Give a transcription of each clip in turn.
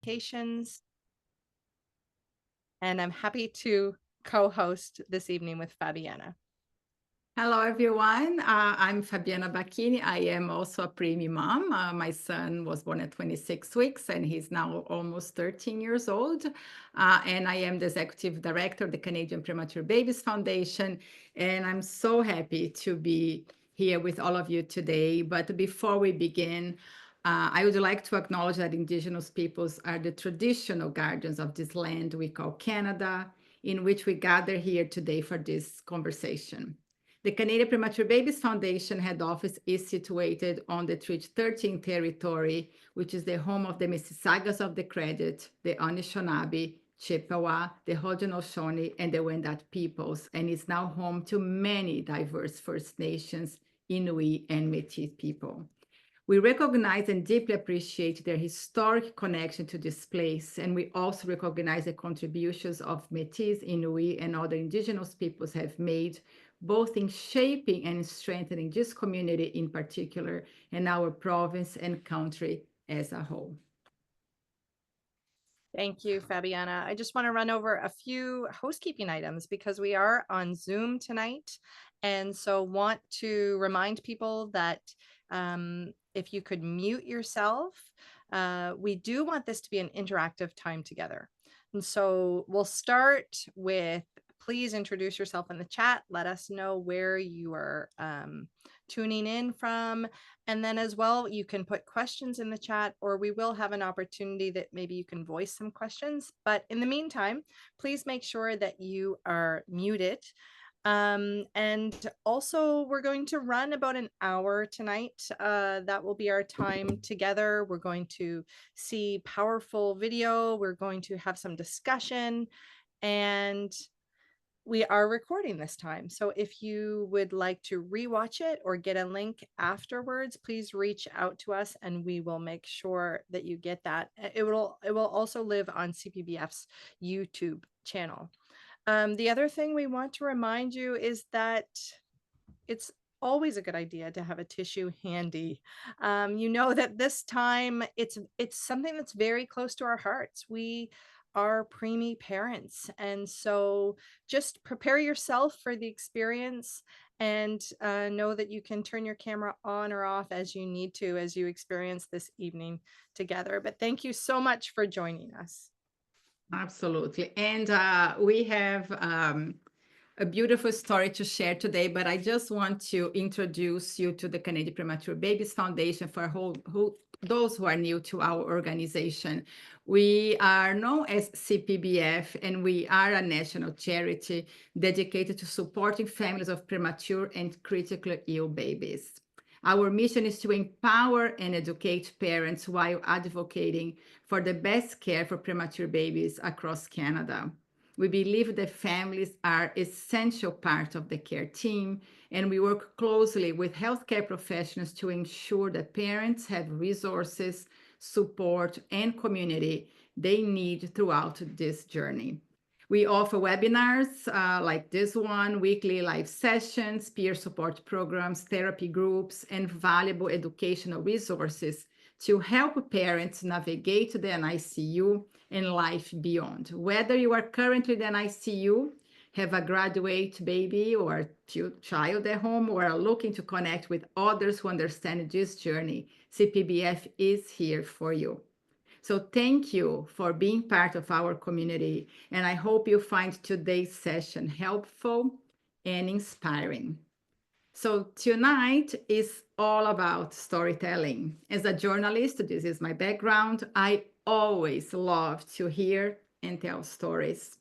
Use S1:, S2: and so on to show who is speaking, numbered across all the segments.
S1: Communications, and I'm happy to co-host this evening with Fabiana.
S2: Hello, everyone. I'm Fabiana Bacchini. I am also a preemie mom. My son was born at 26 weeks and he's now almost 13 years old. And I am the executive director of the Canadian Premature Babies Foundation. And I'm so happy to be here with all of you today. But before we begin, I would like to acknowledge that Indigenous peoples are the traditional guardians of this land we call Canada, in which we gather here today for this conversation. The Canadian Premature Babies Foundation head office is situated on the Treaty 13 territory, which is the home of the Mississaugas of the Credit, the Anishinaabe, Chippewa, the Haudenosaunee, and the Wendat peoples, and is now home to many diverse First Nations, Inuit, and Métis people. We recognize and deeply appreciate their historic connection to this place, and we also recognize the contributions of Métis, Inuit, and other Indigenous peoples have made, both in shaping and strengthening this community in particular, and our province and country as a whole.
S1: Thank you, Fabiana. I just want to run over a few housekeeping items because we are on Zoom tonight. And so want to remind people that if you could mute yourself, we do want this to be an interactive time together. And so we'll start with, please introduce yourself in the chat. Let us know where you are tuning in from. And then as well, you can put questions in the chat, or we will have an opportunity that maybe you can voice some questions. But in the meantime, please make sure that you are muted. And also, we're going to run about an hour tonight. That will be our time together. We're going to see powerful video. We're going to have some discussion, and we are recording this time. So if you would like to rewatch it or get a link afterwards, please reach out to us and we will make sure that you get that. It will also live on CPBF's YouTube channel. The other thing we want to remind you is that it's always a good idea to have a tissue handy. You know that this time it's something that's very close to our hearts. We are preemie parents, and so just prepare yourself for the experience and know that you can turn your camera on or off as you need to as you experience this evening together. But thank you so much for joining us.
S2: Absolutely. And we have a beautiful story to share today, but I just want to introduce you to the Canadian Premature Babies Foundation for those who are new to our organization. We are known as CPBF, and we are a national charity dedicated to supporting families of premature and critically ill babies. Our mission is to empower and educate parents while advocating for the best care for premature babies across Canada. We believe that families are an essential part of the care team, and we work closely with healthcare professionals to ensure that parents have resources, support, and community they need throughout this journey. We offer webinars like this one, weekly live sessions, peer support programs, therapy groups, and valuable educational resources to help parents navigate the NICU and life beyond. Whether you are currently in the NICU, have a graduate baby or child at home, or are looking to connect with others who understand this journey, CPBF is here for you. So thank you for being part of our community, and I hope you find today's session helpful and inspiring. So tonight is all about storytelling. As a journalist, this is my background. I always love to hear and tell stories.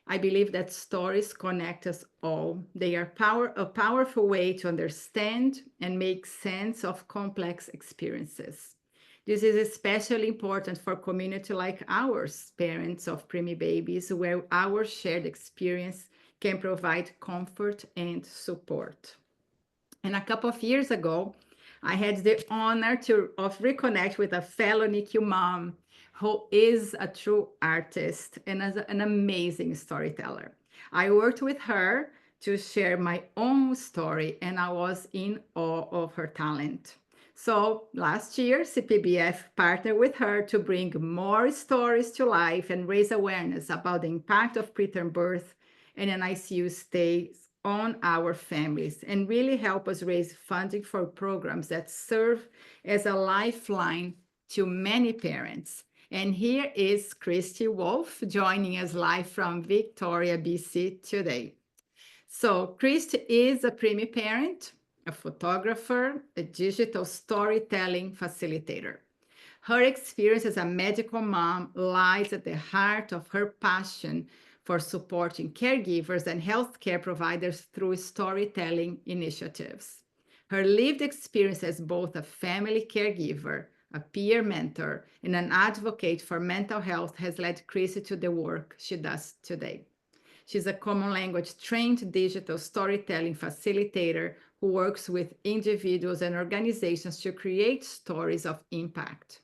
S2: I believe that stories connect us all. They are a powerful way to understand and make sense of complex experiences. This is especially important for a community like ours, parents of preemie babies, where our shared experience can provide comfort and support. And a couple of years ago, I had the honor of reconnect with a fellow NICU mom who is a true artist and as an amazing storyteller. I worked with her to share my own story, and I was in awe of her talent. So last year, CPBF partnered with her to bring more stories to life and raise awareness about the impact of preterm birth and an ICU stay on our families, and really help us raise funding for programs that serve as a lifeline to many parents. And here is Christy Wolf joining us live from Victoria, BC today. So Christy is a preemie parent, a photographer, a digital storytelling facilitator. Her experience as a medical mom lies at the heart of her passion for supporting caregivers and healthcare providers through storytelling initiatives. Her lived experience as both a family caregiver, a peer mentor, and an advocate for mental health has led Christy to the work she does today. She's a common language trained digital storytelling facilitator who works with individuals and organizations to create stories of impact.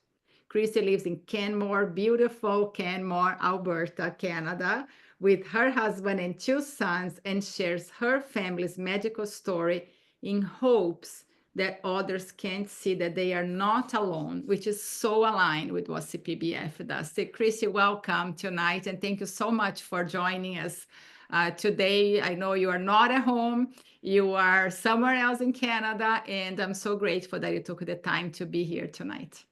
S2: Christy lives in Canmore, beautiful Canmore, Alberta, Canada, with her husband and 2 sons, and shares her family's medical story in hopes that others can see that they are not alone, which is so aligned with what CPBF does. So Christy, welcome tonight, and thank you so much for joining us today. I know you are not at home, you are somewhere else in Canada, and I'm so grateful that you took the time to be here tonight.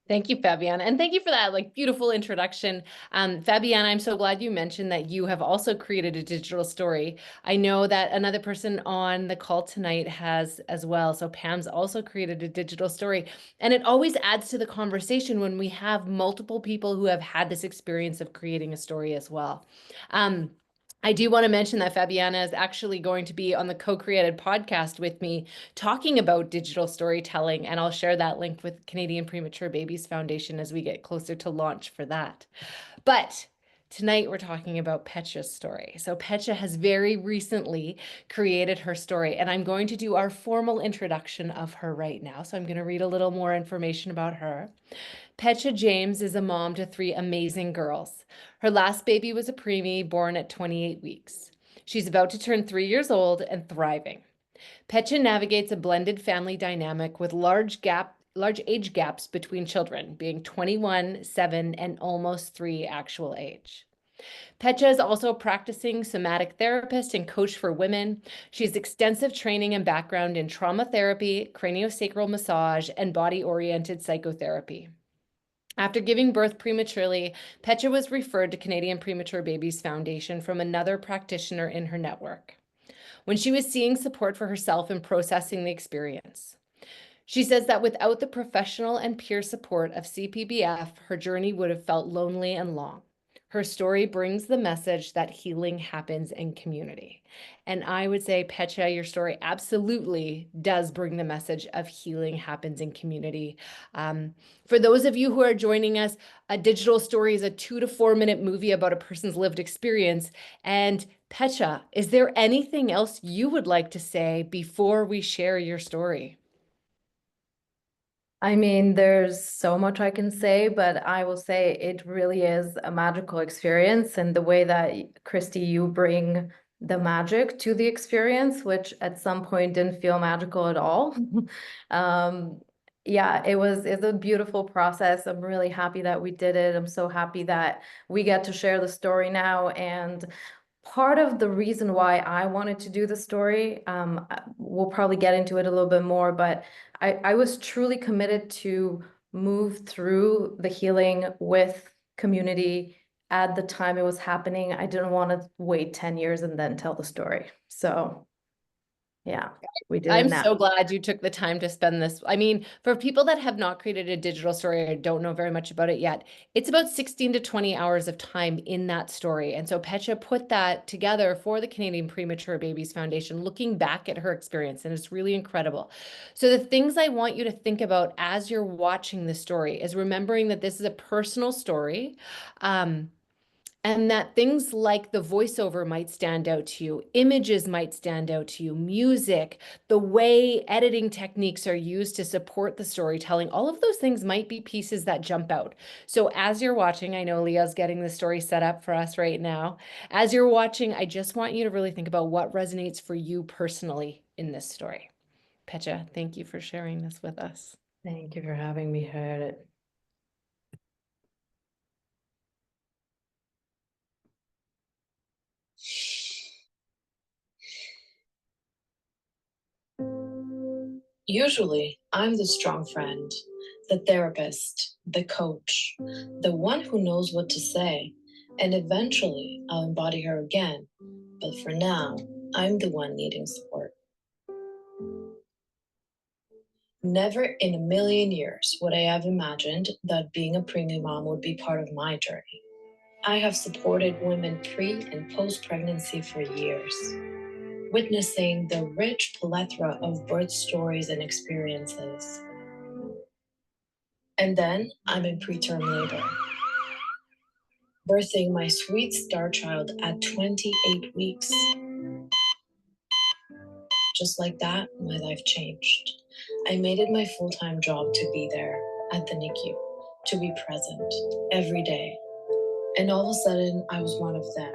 S3: Thank you, Fabiana. And thank you for that beautiful introduction. Fabiana, I'm so glad you mentioned that you have also created a digital story. I know that another person on the call tonight has as well. So Pam's also created a digital story. And it always adds to the conversation when we have multiple people who have had this experience of creating a story as well. I do want to mention that Fabiana is actually going to be on the co-created podcast with me talking about digital storytelling, and I'll share that link with Canadian Premature Babies Foundation as we get closer to launch for that. But tonight we're talking about Petra's story. So Petra has very recently created her story, and I'm going to do our formal introduction of her right now. So I'm going to read a little more information about her. Petra James is a mom to 3 amazing girls. Her last baby was a preemie born at 28 weeks. She's about to turn 3 years old and thriving. Petra navigates a blended family dynamic with large age gaps between children, being 21, 7, and almost 3 actual age. Petra is also a practicing somatic therapist and coach for women. She has extensive training and background in trauma therapy, craniosacral massage, and body-oriented psychotherapy. After giving birth prematurely, Petra was referred to Canadian Premature Babies Foundation from another practitioner in her network when she was seeking support for herself in processing the experience. She says that without the professional and peer support of CPBF, her journey would have felt lonely and long. Her story brings the message that healing happens in community. And I would say, Petra, your story absolutely does bring the message of healing happens in community. For those of you who are joining us, a digital story is a 2 to 4 minute movie about a person's lived experience. And Petra, is there anything else you would like to say before we share your story?
S4: I mean, there's so much I can say, but I will say it really is a magical experience. And the way that, Christy, you bring the magic to the experience, which at some point didn't feel magical at all. Yeah, it's a beautiful process. I'm really happy that we did it. I'm so happy that we get to share the story now. And part of the reason why I wanted to do the story, we'll probably get into it a little bit more, but I was truly committed to move through the healing with community at the time it was happening. I didn't want to wait 10 years and then tell the story. So yeah, we did it
S3: I'm
S4: now.
S3: so glad you took the time to spend this. I mean, for people that have not created a digital story or don't know very much about it yet, it's about 16 to 20 hours of time in that story. And so Petra put that together for the Canadian Premature Babies Foundation, looking back at her experience, and it's really incredible. So the things I want you to think about as you're watching the story is remembering that this is a personal story. And that things like the voiceover might stand out to you, images might stand out to you, music, the way editing techniques are used to support the storytelling, all of those things might be pieces that jump out. So as you're watching, I know Leah's getting the story set up for us right now. As you're watching, I just want you to really think about what resonates for you personally in this story. Pecha, thank you for sharing this with us.
S4: Thank you for having me here.
S5: Usually, I'm the strong friend, the therapist, the coach, the one who knows what to say, and eventually I'll embody her again. But for now, I'm the one needing support. Never in a million years would I have imagined that being a preemie mom would be part of my journey. I have supported women pre and post pregnancy for years, witnessing the rich plethora of birth stories and experiences. And then I'm in preterm labor, birthing my sweet star child at 28 weeks. Just like that, my life changed. I made it my full-time job to be there at the NICU, to be present every day. And all of a sudden, I was one of them,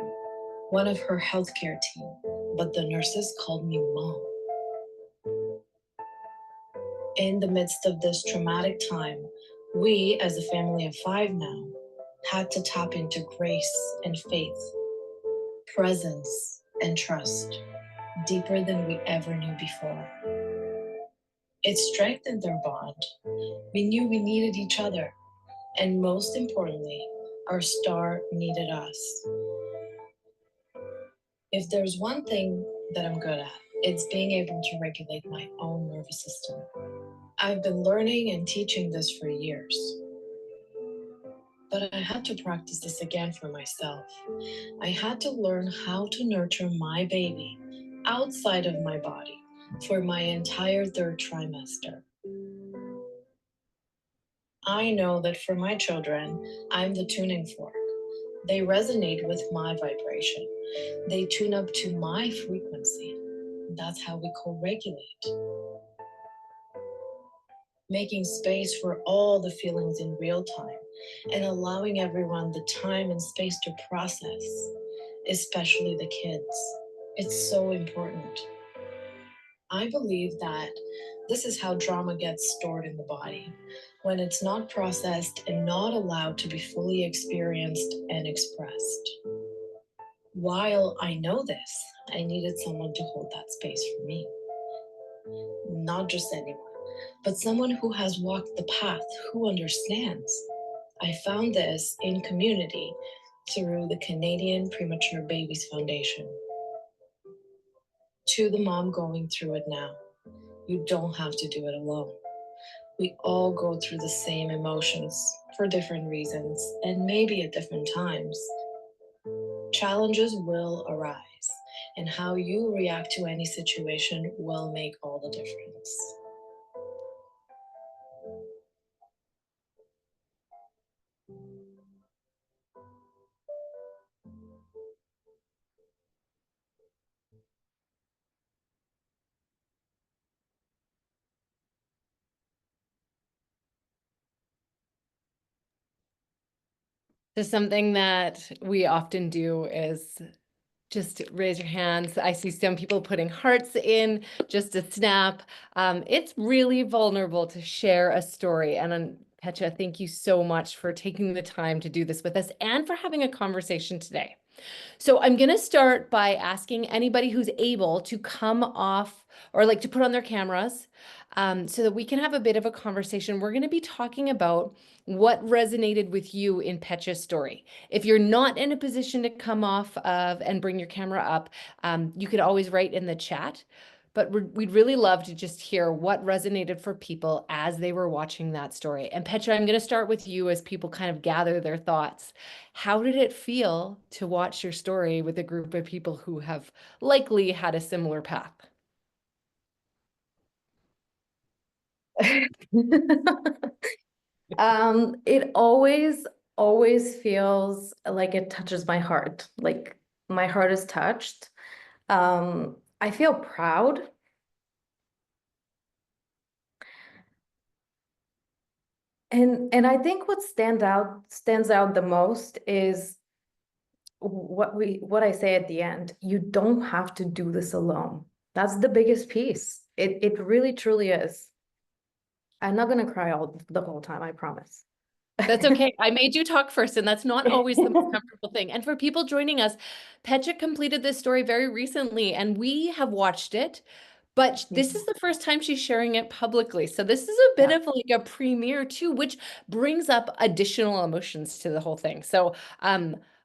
S5: one of her healthcare team, but the nurses called me mom. In the midst of this traumatic time, we, as a family of 5 now, had to tap into grace and faith, presence and trust, deeper than we ever knew before. It strengthened our bond. We knew we needed each other, and most importantly, our star needed us. If there's one thing that I'm good at, it's being able to regulate my own nervous system. I've been learning and teaching this for years, but I had to practice this again for myself. I had to learn how to nurture my baby outside of my body for my entire 3rd trimester. I know that for my children, I'm the tuning fork. They resonate with my vibration. They tune up to my frequency. That's how we co-regulate. Making space for all the feelings in real time and allowing everyone the time and space to process, especially the kids. It's so important. I believe that this is how drama gets stored in the body, when it's not processed and not allowed to be fully experienced and expressed. While I know this, I needed someone to hold that space for me. Not just anyone, but someone who has walked the path, who understands. I found this in community through the Canadian Premature Babies Foundation. To the mom going through it now, you don't have to do it alone. We all go through the same emotions for different reasons and maybe at different times. Challenges will arise, and how you react to any situation will make all the difference.
S3: So something that we often do is just raise your hands. I see some people putting hearts in, just a snap. It's really vulnerable to share a story. And Pecha, thank you so much for taking the time to do this with us and for having a conversation today. So I'm going to start by asking anybody who's able to come off or like to put on their cameras so that we can have a bit of a conversation. We're going to be talking about what resonated with you in Pecha's story. If you're not in a position to come off of and bring your camera up, you could always write in the chat. But we'd really love to just hear what resonated for people as they were watching that story. And Pecha, I'm going to start with you as people kind of gather their thoughts. How did it feel to watch your story with a group of people who have likely had a similar path?
S4: It always feels like it touches my heart. Like my heart is touched. I feel proud. And I think what stands out the most is what I say at the end. You don't have to do this alone. That's the biggest piece. It really truly is. I'm not gonna cry the whole time, I promise.
S3: That's okay. I made you talk first, and that's not always the most comfortable thing. And for people joining us, Pecha completed this story very recently, and we have watched it, but this is the first time she's sharing it publicly. So this is a bit
S4: Yeah.
S3: of like a premiere too, which brings up additional emotions to the whole thing. So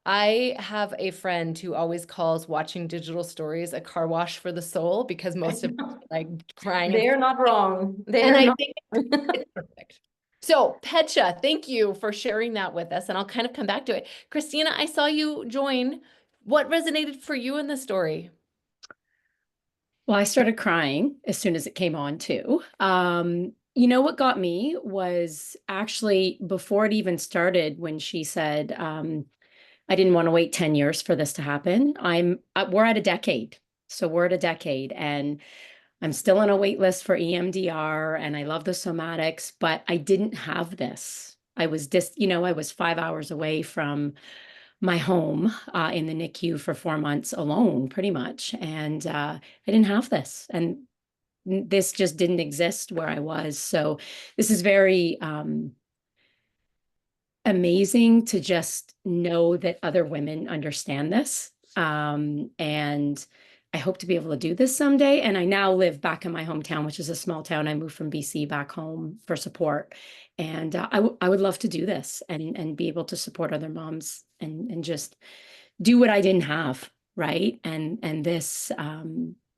S3: I have a friend who always calls watching digital stories a car wash for the soul, because most of us are like crying.
S4: They're not wrong.
S3: And
S4: They're
S3: I
S4: not.
S3: think it's perfect. So, Pecha, thank you for sharing that with us, and I'll kind of come back to it. Christina, I saw you join. What resonated for you in the story?
S6: Well, I started crying as soon as it came on too. You know what got me was actually before it even started when she said, I didn't want to wait 10 years for this to happen. We're at a decade. So we're at a decade and I'm still on a wait list for EMDR and I love the somatics, but I didn't have this. I was I was 5 hours away from my home in the NICU for 4 months alone, pretty much. And I didn't have this. And this just didn't exist where I was. So this is very amazing to just know that other women understand this. And I hope to be able to do this someday. And I now live back in my hometown, which is a small town. I moved from BC back home for support. And I would love to do this and be able to support other moms and just do what I didn't have, right? And this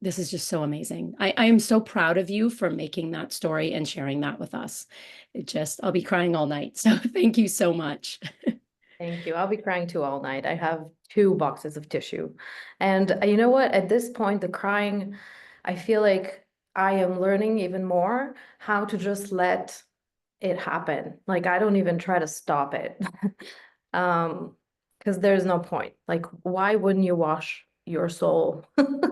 S6: is just so amazing. I am so proud of you for making that story and sharing that with us. I'll be crying all night. So thank you so much.
S4: Thank you. I'll be crying too all night. I have 2 boxes of tissue. And you know what? At this point, the crying, I feel like I am learning even more how to just let it happen. Like I don't even try to stop it. Because there's no point. Like, why wouldn't you wash your soul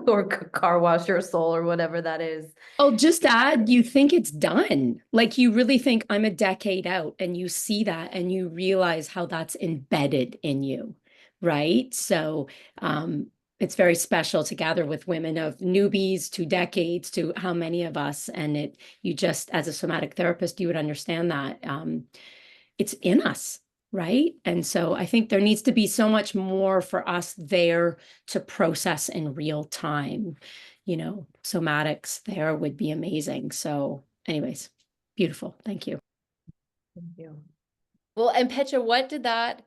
S4: or car wash your soul or whatever that is?
S6: I'll just add, you think it's done. Like you really think I'm a decade out and you see that and you realize how that's embedded in you, right? So it's very special to gather with women of newbies to decades to how many of us, and you just, as a somatic therapist, you would understand that it's in us, right? And so I think there needs to be so much more for us there to process in real time. Somatics there would be amazing. So anyways, beautiful. Thank you.
S4: Thank you.
S3: Well, and Pecha, what did that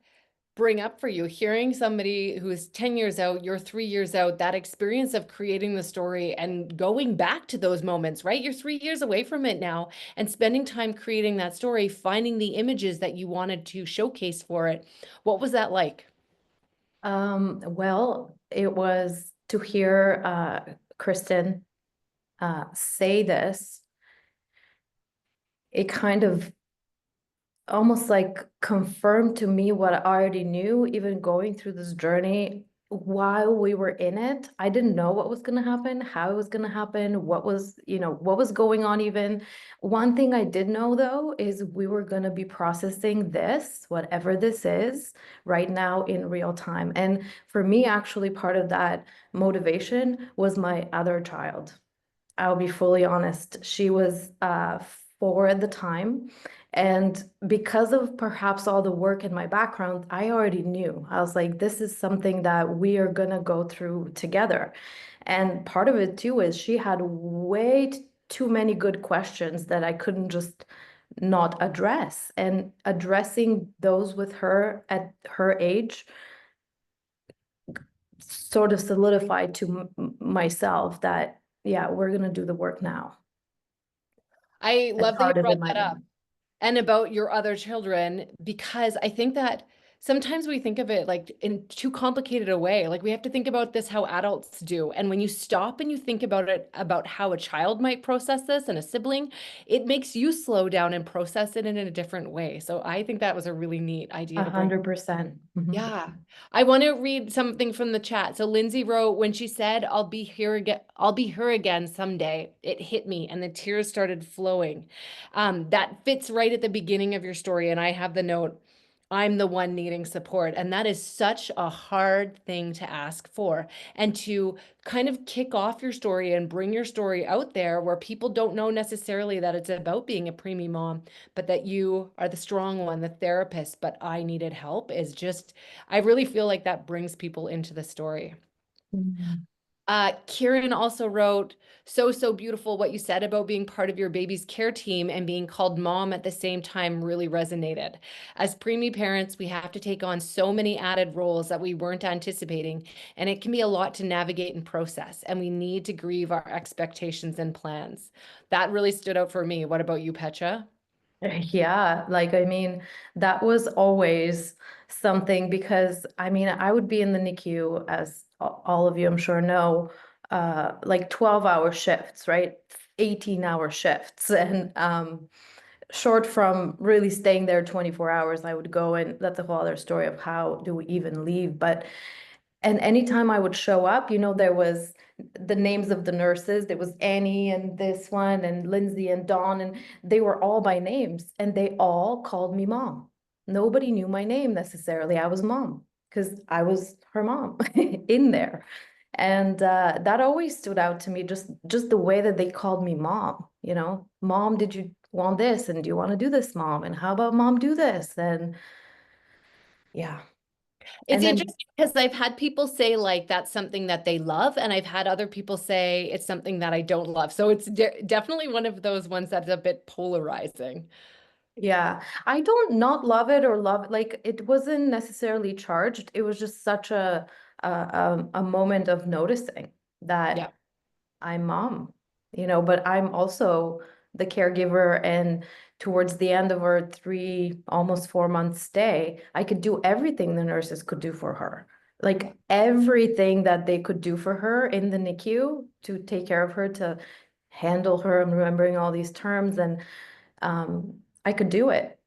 S3: bring up for you? Hearing somebody who's 10 years out, you're 3 years out, that experience of creating the story and going back to those moments, right? You're 3 years away from it now and spending time creating that story, finding the images that you wanted to showcase for it. What was that like?
S4: Well, it was to hear Kristen say this. It kind of almost like confirmed to me what I already knew, even going through this journey while we were in it. I didn't know what was going to happen, how it was going to happen, what was going on even. One thing I did know though is we were going to be processing this, whatever this is, right now in real time. And for me, actually, part of that motivation was my other child. I'll be fully honest. She was 4 at the time. And because of perhaps all the work in my background, I already knew. I was like, this is something that we are going to go through together. And part of it too is she had way too many good questions that I couldn't just not address. And addressing those with her at her age sort of solidified to myself that, yeah, we're going to do the work now.
S3: I love that
S4: hard
S3: you
S4: as it
S3: brought
S4: might
S3: that up.
S4: be.
S3: And about your other children, because I think that sometimes we think of it like in too complicated a way. Like we have to think about this how adults do. And when you stop and you think about it, about how a child might process this and a sibling, it makes you slow down and process it in a different way. So I think that was a really neat idea to bring.
S4: 100%.
S3: Yeah. I want to read something from the chat. So Lindsay wrote, when she said, I'll be here again, I'll be her again someday, it hit me and the tears started flowing. That fits right at the beginning of your story. And I have the note, I'm the one needing support. And that is such a hard thing to ask for. And to kind of kick off your story and bring your story out there where people don't know necessarily that it's about being a preemie mom, but that you are the strong one, the therapist, but I needed help is just, I really feel like that brings people into the story. Kieran also wrote, so beautiful what you said about being part of your baby's care team and being called mom at the same time really resonated. As preemie parents, we have to take on so many added roles that we weren't anticipating, and it can be a lot to navigate and process, and we need to grieve our expectations and plans. That really stood out for me. What about you, Petra?
S4: Yeah, like, I mean, that was always something because, I mean, I would be in the NICU, as all of you, I'm sure know, like 12-hour shifts, right? 18-hour shifts. And short from really staying there 24 hours, I would go, and that's a whole other story of how do we even leave. But, and anytime I would show up, you know, there was the names of the nurses. There was Annie and this one and Lindsay and Dawn, and they were all by names, and they all called me mom. Nobody knew my name necessarily. I was mom because I was her mom in there. And that always stood out to me, just the way that they called me mom, you know, mom, did you want this? And do you want to do this, mom? And how about mom do this? And yeah.
S3: It's
S4: And then
S3: interesting because I've had people say like that's something that they love, and I've had other people say it's something that I don't love. So it's definitely one of those ones that's a bit polarizing.
S4: yeah, I don't not love it or love it. Like, it wasn't necessarily charged. It was just such a moment of noticing
S3: Yeah.
S4: that I'm mom, you know, but I'm also the caregiver. And towards the end of our almost 4 month stay, I could do everything the nurses could do for her. Like, everything that they could do for her in the NICU to take care of her, to handle her. I'm remembering all these terms, and I could do it,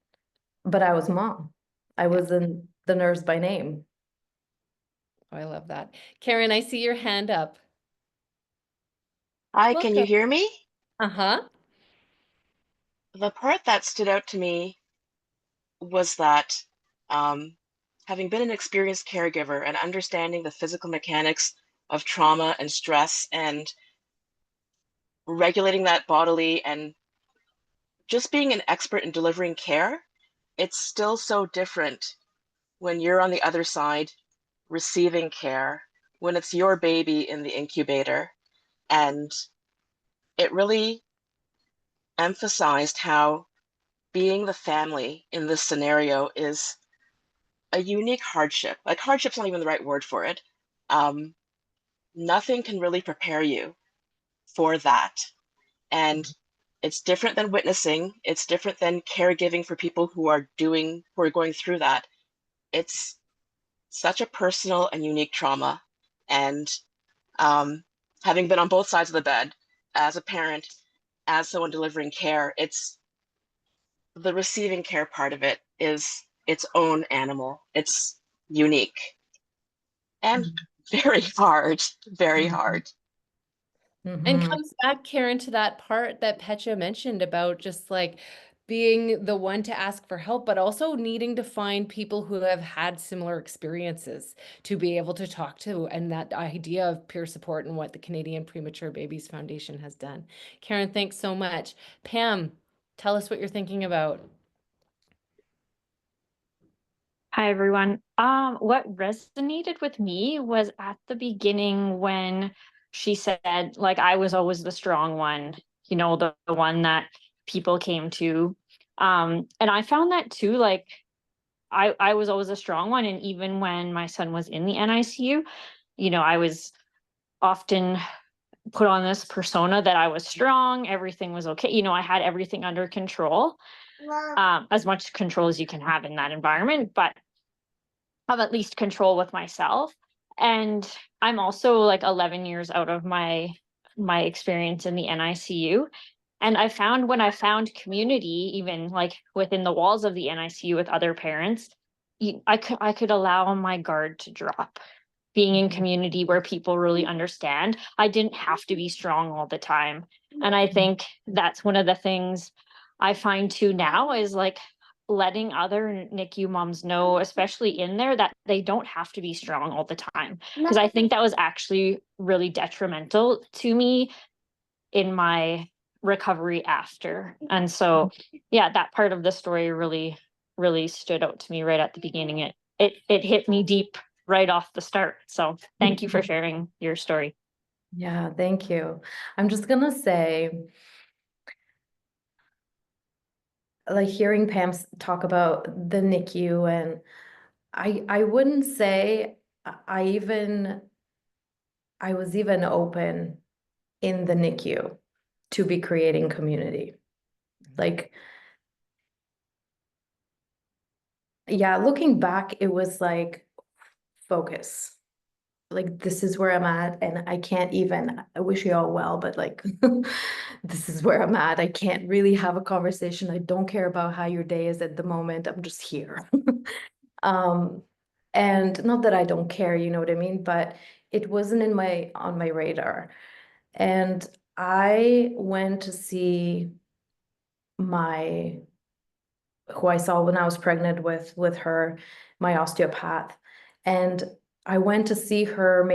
S4: but I was mom. I wasn't the nurse by name.
S3: Oh, I love that. Karen, I see your hand up.
S7: Hi, can you
S3: Welcome.
S7: hear me?
S3: Uh-huh.
S7: The part that stood out to me was that having been an experienced caregiver and understanding the physical mechanics of trauma and stress and regulating that bodily and just being an expert in delivering care, it's still so different when you're on the other side receiving care, when it's your baby in the incubator. And it really emphasized how being the family in this scenario is a unique hardship. Like, hardship's not even the right word for it. Nothing can really prepare you for that. And it's different than witnessing. It's different than caregiving for people who are going through that. It's such a personal and unique trauma. And having been on both sides of the bed as a parent, as someone delivering care, it's the receiving care part of it is its own animal. It's unique and very hard, very hard.
S3: And
S4: Mhm.
S3: comes back, Karen, to that part that Petra mentioned about just like being the one to ask for help, but also needing to find people who have had similar experiences to be able to talk to, and that idea of peer support and what the Canadian Premature Babies Foundation has done. Karen, thanks so much. Pam, tell us what you're thinking about.
S8: Hi, everyone. What resonated with me was at the beginning when she said, like, I was always the strong one, you know, the one that people came to. And I found that too, like, I was always a strong one. And even when my son was in the NICU, you know, I was often put on this persona that I was strong, everything was okay. You know, I had everything under control, as much control as you can have in that environment. But have at least control with myself. And I'm also like 11 years out of my experience in the NICU. And I found when I found community, even like within the walls of the NICU with other parents, I could allow my guard to drop. Being in community where people really understand, I didn't have to be strong all the time. And I think that's one of the things I find too now is like, letting other NICU moms know, especially in there, that they don't have to be strong all the time. Because I think that was actually really detrimental to me in my recovery after. And so, yeah, that part of the story really, really stood out to me right at the beginning. It hit me deep right off the start. So thank you for sharing your story.
S4: Yeah, thank you. I'm just gonna say, like hearing Pam talk about the NICU, and I wouldn't say I was even open in the NICU to be creating community. Like, yeah, looking back, it was like focus. Like, this is where I'm at, and I wish you all well, but like, this is where I'm at. I can't really have a conversation. I don't care about how your day is at the moment. I'm just here. And not that I don't care, you know what I mean? But it wasn't on my radar. And I went to see who I saw when I was pregnant with her, my osteopath. And I went to see her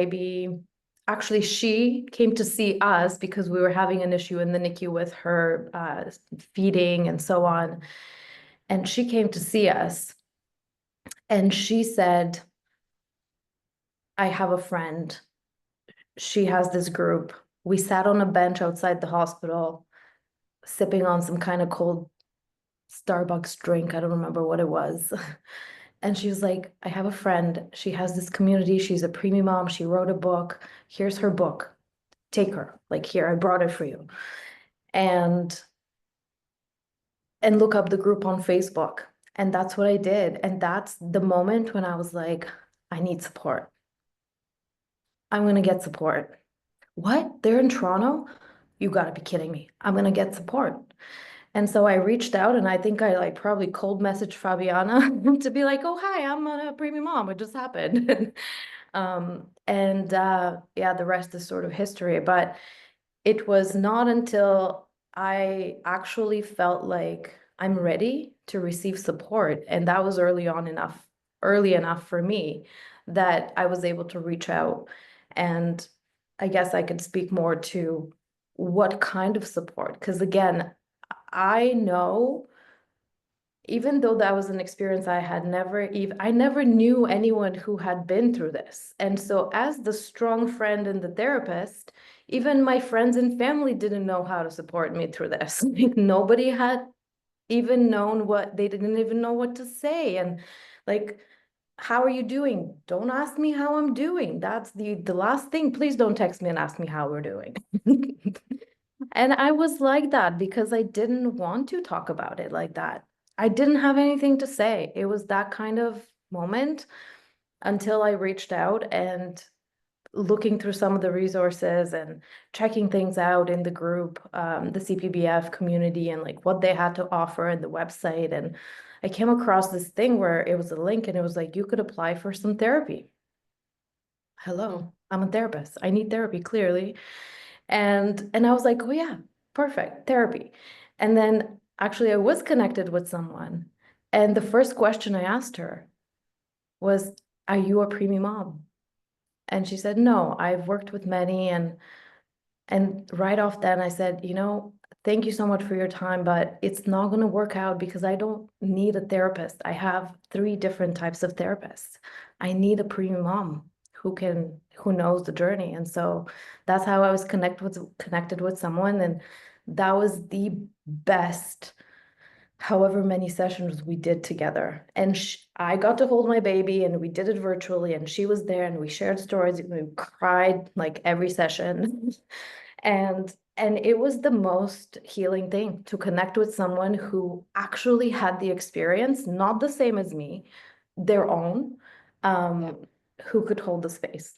S4: actually she came to see us because we were having an issue in the NICU with her feeding and so on. And she came to see us and she said, I have a friend. She has this group. We sat on a bench outside the hospital, sipping on some kind of cold Starbucks drink. I don't remember what it was. And she was like, I have a friend. She has this community. She's a preemie mom. She wrote a book. Here's her book. Take her. Like, here, I brought it for you. And look up the group on Facebook. And that's what I did. And that's the moment when I was like, I need support. I'm going to get support. What? They're in Toronto? You got to be kidding me. I'm going to get support. And so I reached out, and I think I like probably cold messaged Fabiana to be like, oh, hi, I'm a preemie mom. It just happened. Yeah, the rest is sort of history. But it was not until I actually felt like I'm ready to receive support. And that was early enough for me that I was able to reach out. And I guess I could speak more to what kind of support. Because again, I know, even though that was an experience I never knew anyone who had been through this. And so as the strong friend and the therapist, even my friends and family didn't know how to support me through this. Like, nobody had even known they didn't even know what to say. And like, how are you doing? Don't ask me how I'm doing. That's the last thing. Please don't text me and ask me how we're doing. And I was like that because I didn't want to talk about it like that. I didn't have anything to say. It was that kind of moment until I reached out and looking through some of the resources and checking things out in the group, the CPBF community, and like what they had to offer and the website. And I came across this thing where it was a link and it was like, you could apply for some therapy. Hello, I'm a therapist. I need therapy, clearly. And I was like, oh yeah, perfect, therapy. And then actually I was connected with someone. And the first question I asked her was, are you a preemie mom? And she said, no, I've worked with many. And right off then I said, thank you so much for your time, but it's not going to work out because I don't need a therapist. I have 3 different types of therapists. I need a preemie mom who knows the journey. And so that's how I was connected with someone. And that was the best, however many sessions we did together. And I got to hold my baby and we did it virtually, and she was there and we shared stories and we cried like every session. And it was the most healing thing to connect with someone who actually had the experience, not the same as me, their own, who could hold the space.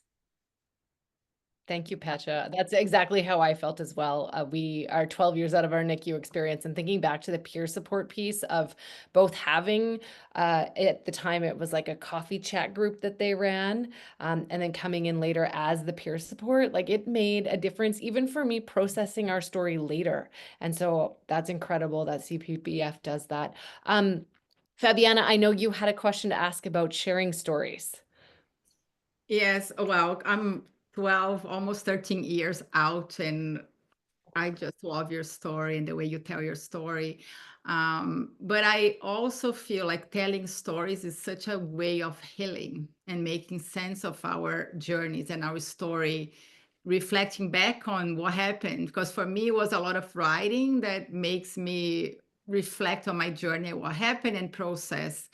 S3: Thank you, Petra. That's exactly how I felt as well. We are 12 years out of our NICU experience, and thinking back to the peer support piece of both having, at the time, it was like a coffee chat group that they ran, and then coming in later as the peer support, like it made a difference even for me processing our story later. And so that's incredible that CPBF does that. Fabiana, I know you had a question to ask about sharing stories.
S2: Yes, well, I'm 12, almost 13 years out, and I just love your story and the way you tell your story. But I also feel like telling stories is such a way of healing and making sense of our journeys and our story, reflecting back on what happened. Because for me, it was a lot of writing that makes me reflect on my journey, what happened, and process.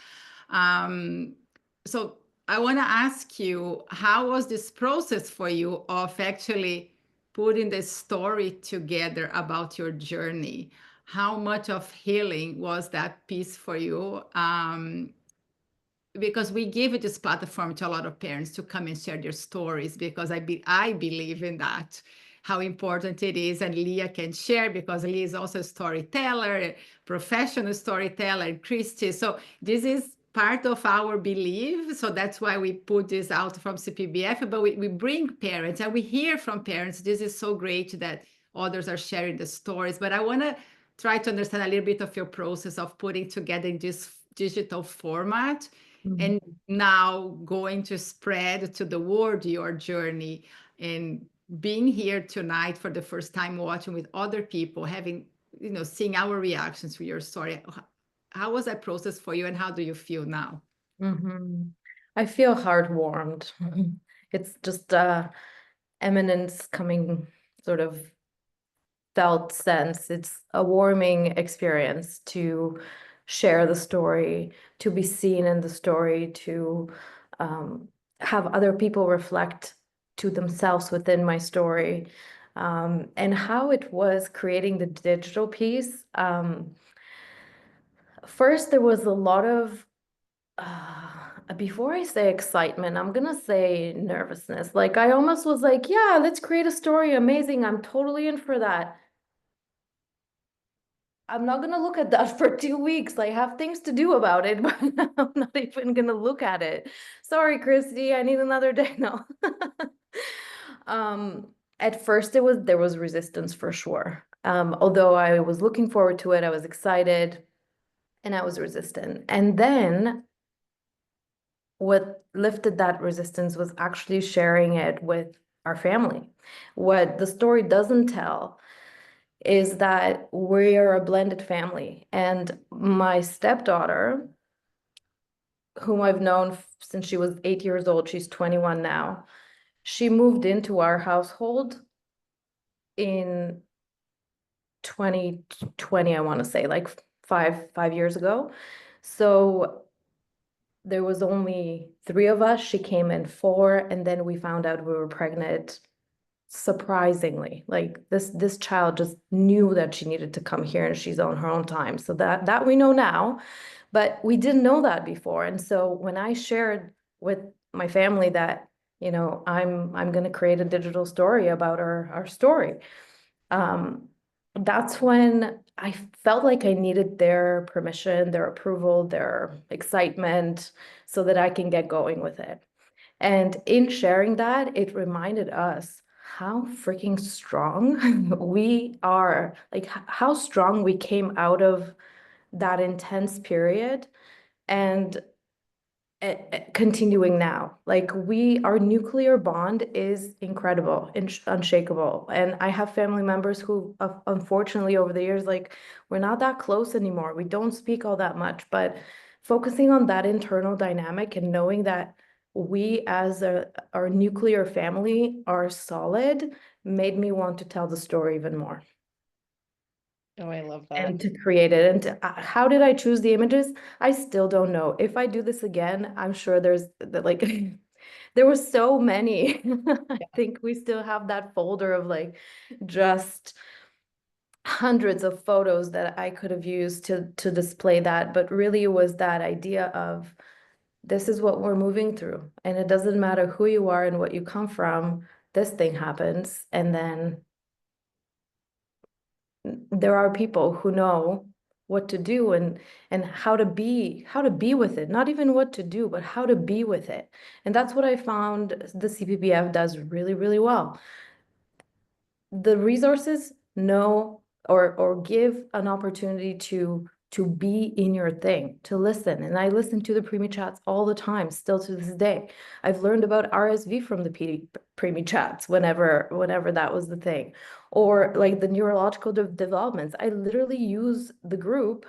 S2: So I want to ask you, how was this process for you of actually putting the story together about your journey? How much of healing was that piece for you? Because we give this platform to a lot of parents to come and share their stories, because I believe in that, how important it is. And Leah can share, because Leah is also a storyteller, professional storyteller, and Christy. So this is part of our belief. So that's why we put this out from CPBF, but we bring parents and we hear from parents. This is so great that others are sharing the stories. But I want to try to understand a little bit of your process of putting together in this digital format, and now going to spread to the world your journey, and being here tonight for the first time, watching with other people, having, seeing our reactions to your story. How was that process for you, and how do you feel now?
S4: I feel heartwarmed. It's just eminence coming, sort of felt sense. It's a warming experience to share the story, to be seen in the story, to have other people reflect to themselves within my story, and how it was creating the digital piece. First, there was a lot of before I say excitement, I'm gonna say nervousness. Like, I almost was like, yeah, let's create a story. Amazing. I'm totally in for that. I'm not gonna look at that for 2 weeks. I have things to do about it, but I'm not even gonna look at it. Sorry, Christy, I need another day. No. At first there was resistance for sure. Although I was looking forward to it, I was excited, and I was resistant. And then what lifted that resistance was actually sharing it with our family. What the story doesn't tell is that we're a blended family. And my stepdaughter, whom I've known since she was 8 years old, she's 21 now, she moved into our household in 2020, I want to say, like five years ago. So there was only 3 of us. She came in 4, and then we found out we were pregnant. Surprisingly, like this child just knew that she needed to come here, and she's on her own time. So that we know now, but we didn't know that before. And so when I shared with my family that, I'm going to create a digital story about our story, that's when I felt like I needed their permission, their approval, their excitement, so that I can get going with it. And in sharing that, it reminded us how freaking strong we are, like how strong we came out of that intense period, and continuing now. Like, our nuclear bond is incredible and unshakable. And I have family members who, unfortunately, over the years, like, we're not that close anymore. We don't speak all that much, but focusing on that internal dynamic and knowing that we as our nuclear family are solid made me want to tell the story even more.
S3: Oh, I love that.
S4: And to create it. And how did I choose the images? I still don't know. If I do this again, I'm sure there's like there were so many. I think we still have that folder of like just hundreds of photos that I could have used to display that. But really it was that idea of, this is what we're moving through. And it doesn't matter who you are and what you come from, this thing happens. And then there are people who know what to do and how to be with it. Not even what to do, but how to be with it. And that's what I found the CPBF does really, really well. The resources know or give an opportunity to to be in your thing, to listen. And I listen to the preemie chats all the time, still to this day. I've learned about RSV from the preemie chats whenever that was the thing. Or like the neurological developments. I literally use the group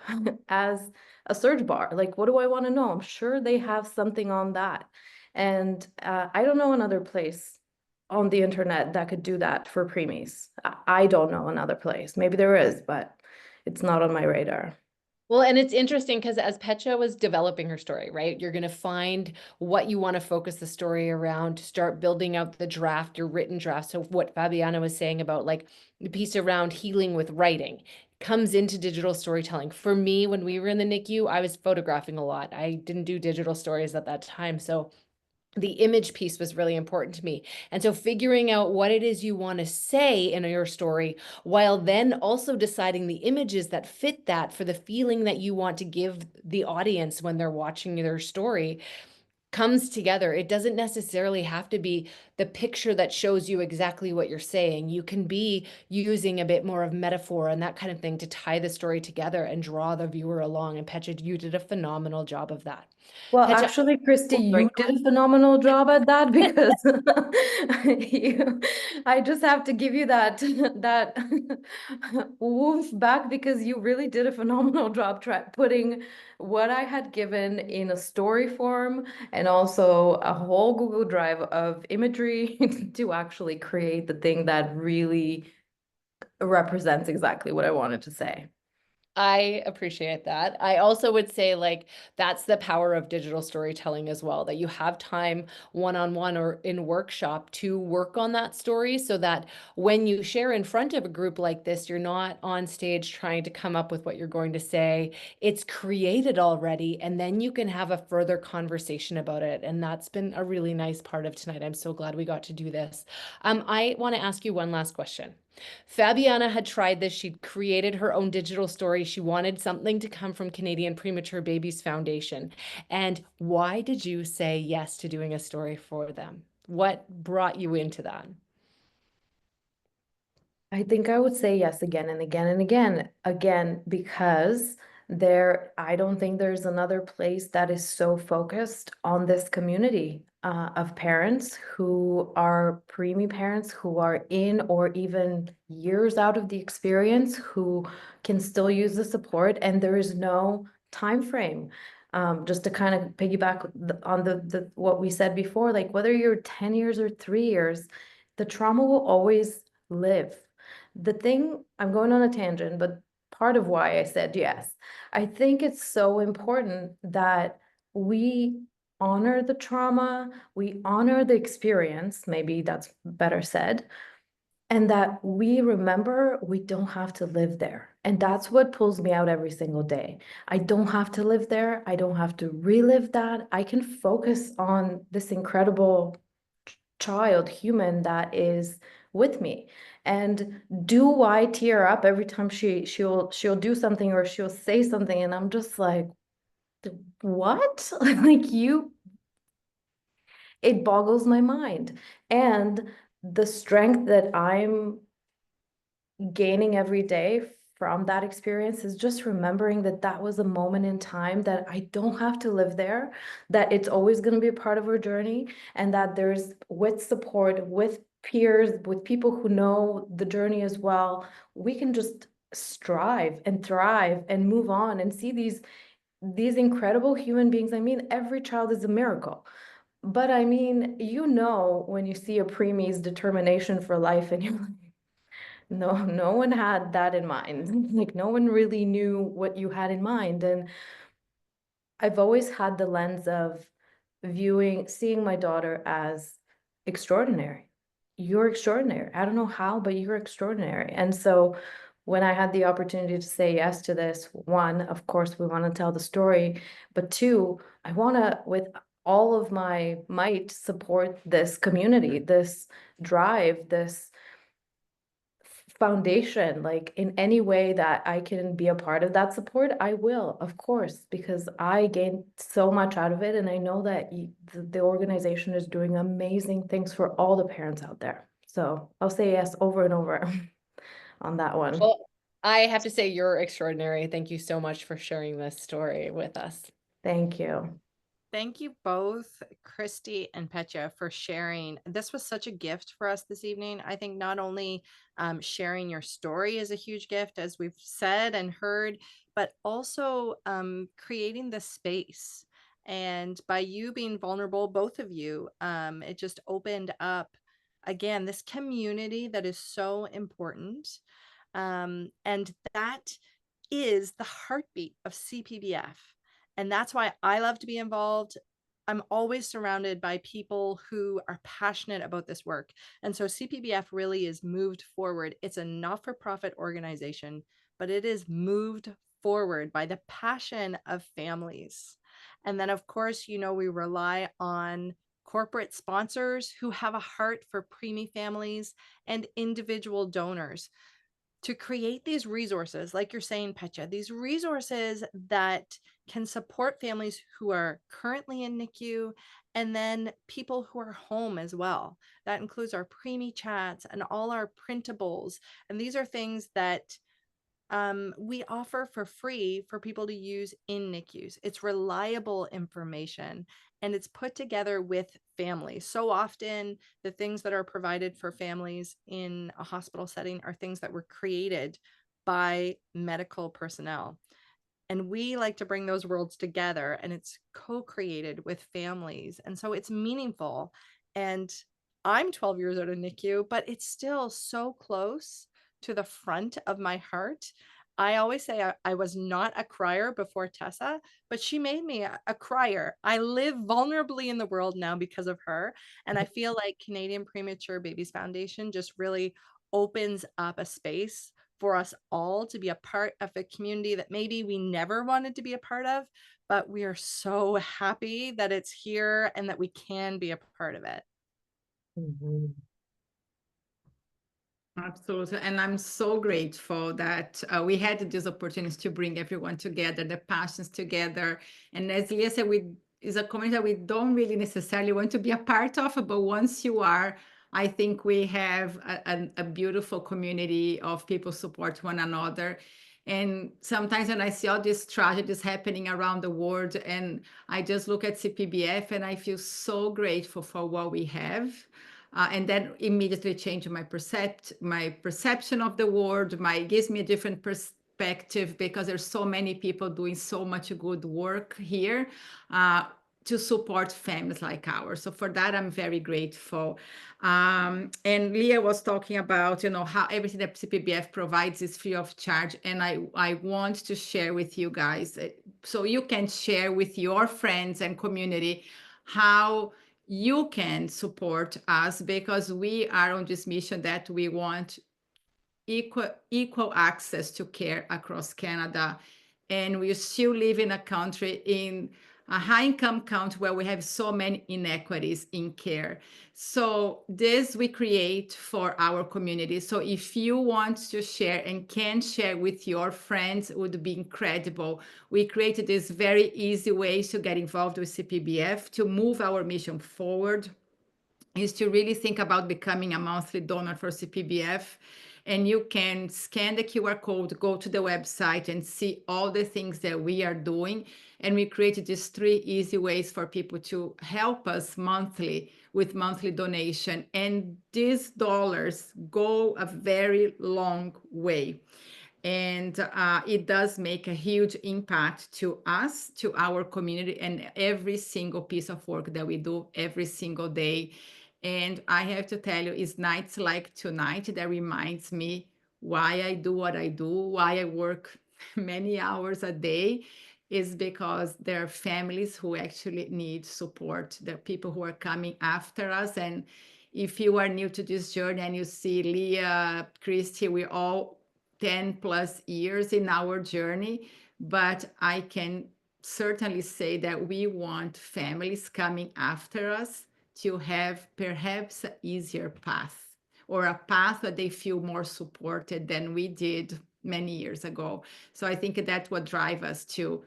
S4: as a search bar. Like, what do I want to know? I'm sure they have something on that. And I don't know another place on the internet that could do that for preemies. I don't know another place. Maybe there is, but it's not on my radar.
S3: Well, and it's interesting because as Petra was developing her story, right, you're going to find what you want to focus the story around to start building out the draft, your written draft. So what Fabiana was saying about like the piece around healing with writing comes into digital storytelling. For me, when we were in the NICU, I was photographing a lot. I didn't do digital stories at that time. So the image piece was really important to me. And so figuring out what it is you want to say in your story, while then also deciding the images that fit that for the feeling that you want to give the audience when they're watching their story, comes together. It doesn't necessarily have to be the picture that shows you exactly what you're saying. You can be using a bit more of metaphor and that kind of thing to tie the story together and draw the viewer along. And Petra, you did a phenomenal job of that.
S4: Well,
S3: Petra,
S4: actually, Christy,
S3: oh, sorry.
S4: you did a phenomenal job at that because I just have to give you that woof back because you really did a phenomenal job putting what I had given in a story form and also a whole Google Drive of imagery to actually create the thing that really represents exactly what I wanted to say.
S3: I appreciate that. I also would say like that's the power of digital storytelling as well, that you have time one-on-one or in workshop to work on that story so that when you share in front of a group like this, you're not on stage trying to come up with what you're going to say. It's created already, and then you can have a further conversation about it. And that's been a really nice part of tonight. I'm so glad we got to do this. I want to ask you one last question. Fabiana had tried this. She'd created her own digital story. She wanted something to come from Canadian Premature Babies Foundation. And why did you say yes to doing a story for them? What brought you into that?
S4: I think I would say yes again and again and again. Again, because I don't think there's another place that is so focused on this community of parents who are preemie parents who are in or even years out of the experience who can still use the support, and there is no time frame. Just to kind of piggyback on the what we said before, like whether you're 10 years or 3 years, the trauma will always live. The thing, I'm going on a tangent, but part of why I said yes, I think it's so important that we honor the trauma, we honor the experience, maybe that's better said, and that we remember we don't have to live there. And that's what pulls me out every single day. I don't have to live there. I don't have to relive that. I can focus on this incredible child, human that is with me. And do I tear up every time she'll do something or she'll say something and I'm just like, what? Like it boggles my mind. And the strength that I'm gaining every day from that experience is just remembering that that was a moment in time that I don't have to live there, that it's always going to be a part of our journey, and that there's with support, with peers, with people who know the journey as well, we can just strive and thrive and move on and see these incredible human beings. I mean, every child is a miracle. But I mean, when you see a preemie's determination for life and you're like, no one had that in mind. Like no one really knew what you had in mind. And I've always had the lens of seeing my daughter as extraordinary. You're extraordinary. I don't know how, but you're extraordinary. And so when I had the opportunity to say yes to this, one, of course, we want to tell the story, but two, I want to, with all of my might, support this community, this drive, this foundation, like in any way that I can be a part of that support, I will, of course, because I gained so much out of it. And I know that the organization is doing amazing things for all the parents out there. So I'll say yes over and over on that one.
S3: Well, I have to say you're extraordinary. Thank you so much for sharing this story with us.
S4: Thank you.
S1: Thank you both, Christy and Petya, for sharing. This was such a gift for us this evening. I think not only sharing your story is a huge gift, as we've said and heard, but also creating the space. And by you being vulnerable, both of you, it just opened up, again, this community that is so important. And that is the heartbeat of CPBF. And that's why I love to be involved. I'm always surrounded by people who are passionate about this work. And so CPBF really is moved forward. It's a not-for-profit organization, but it is moved forward by the passion of families. And then, of course, you know, we rely on corporate sponsors who have a heart for preemie families and individual donors to create these resources, like you're saying, Petya, these resources that can support families who are currently in NICU and then people who are home as well. That includes our preemie chats and all our printables. And these are things that we offer for free for people to use in NICUs. It's reliable information and it's put together with families. So often the things that are provided for families in a hospital setting are things that were created by medical personnel. And we like to bring those worlds together, and it's co-created with families. And so it's meaningful. And I'm 12 years out of NICU, but it's still so close to the front of my heart. I always say I was not a crier before Tessa, but she made me a crier. I live vulnerably in the world now because of her. And I feel like Canadian Premature Babies Foundation just really opens up a space for us all to be a part of a community that maybe we never wanted to be a part of, but we are so happy that it's here and that we can be a part of it.
S2: Absolutely. And I'm so grateful that we had this opportunity to bring everyone together, the passions together. And as Leah said, is a community that we don't really necessarily want to be a part of, but once you are, I think we have a beautiful community of people support one another. And sometimes when I see all these tragedies happening around the world, and I just look at CPBF and I feel so grateful for what we have. And then immediately change my perception of the world. Gives me a different perspective because there's so many people doing so much good work here to support families like ours. So for that, I'm very grateful. And Leah was talking about, you know, how everything that CPBF provides is free of charge. And I want to share with you guys, so you can share with your friends and community how you can support us, because we are on this mission that we want equal access to care across Canada. And we still live in a country, in a high income country, where we have so many inequities in care. So this we create for our community. So if you want to share and can share with your friends, it would be incredible. We created this very easy way to get involved with CPBF, to move our mission forward, is to really think about becoming a monthly donor for CPBF. And you can scan the QR code, go to the website and see all the things that we are doing. And we created these 3 easy ways for people to help us monthly with monthly donation. And these dollars go a very long way. And it does make a huge impact to us, to our community, and every single piece of work that we do every single day. And I have to tell you, it's nights like tonight that reminds me why I do what I do, why I work many hours a day, is because there are families who actually need support. There are people who are coming after us. And if you are new to this journey and you see Leah, Christy, we're all 10 plus years in our journey, but I can certainly say that we want families coming after us to have perhaps an easier path, or a path where they feel more supported than we did many years ago. So I think that's what drives us to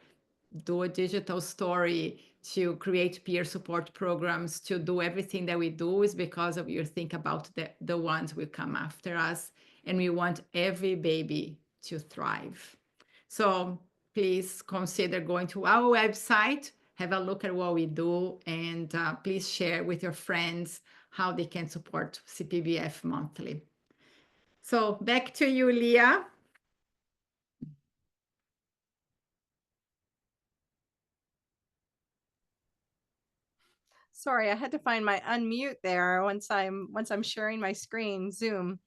S2: do a digital story, to create peer support programs, to do everything that we do, is because of you think about the ones who come after us. And we want every baby to thrive. So please consider going to our website, have a look at what we do, and please share with your friends how they can support CPBF monthly. So back to you, Leah.
S1: Sorry, I had to find my unmute there once I'm sharing my screen, Zoom.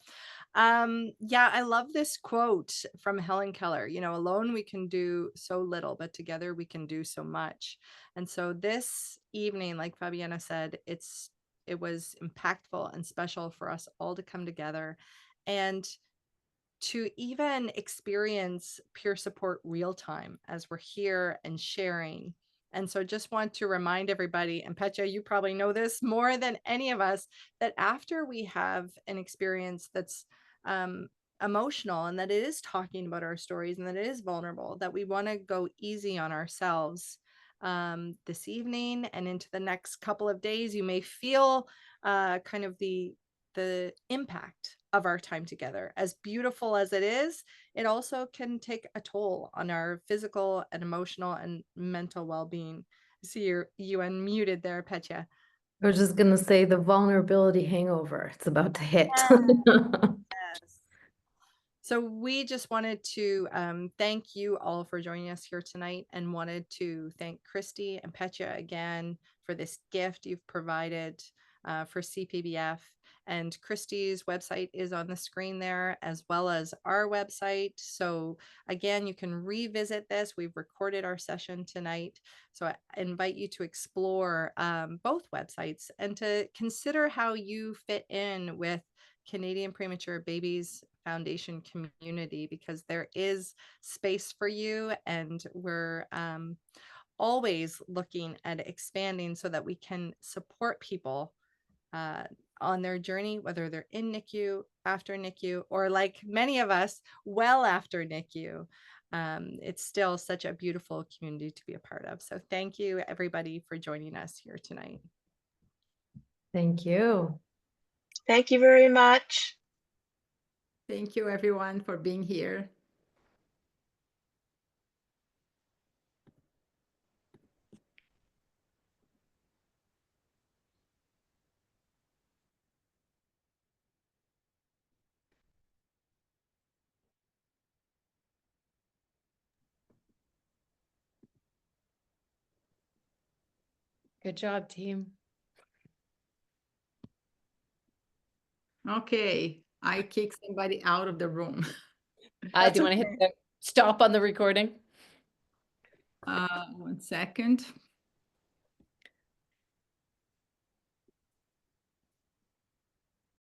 S1: Yeah, I love this quote from Helen Keller. You know, alone we can do so little, but together we can do so much. And so this evening, like Fabiana said, it was impactful and special for us all to come together and to even experience peer support real time as we're here and sharing. And so just want to remind everybody, and Petya, you probably know this more than any of us, that after we have an experience that's emotional and that it is talking about our stories and that it is vulnerable, that we want to go easy on ourselves this evening and into the next couple of days. You may feel kind of the impact of our time together. As beautiful as it is, it also can take a toll on our physical and emotional and mental well-being. I see you unmuted there, Petya.
S4: I was just gonna say the vulnerability hangover. It's about to hit.
S1: Yes. So we just wanted to thank you all for joining us here tonight, and wanted to thank Christy and Petya again for this gift you've provided for CPBF. And Christy's website is on the screen there, as well as our website. So again, you can revisit this. We've recorded our session tonight. So I invite you to explore both websites and to consider how you fit in with Canadian Premature Babies Foundation community, because there is space for you, and we're always looking at expanding so that we can support people on their journey, whether they're in NICU, after NICU, or like many of us, well after NICU. It's still such a beautiful community to be a part of. So thank you, everybody, for joining us here tonight.
S4: Thank you.
S7: Thank you very much.
S2: Thank you, everyone, for being here.
S3: Good job, team.
S2: Okay, I kicked somebody out of the room.
S3: Do you want to hit the stop on the recording?
S2: 1 second.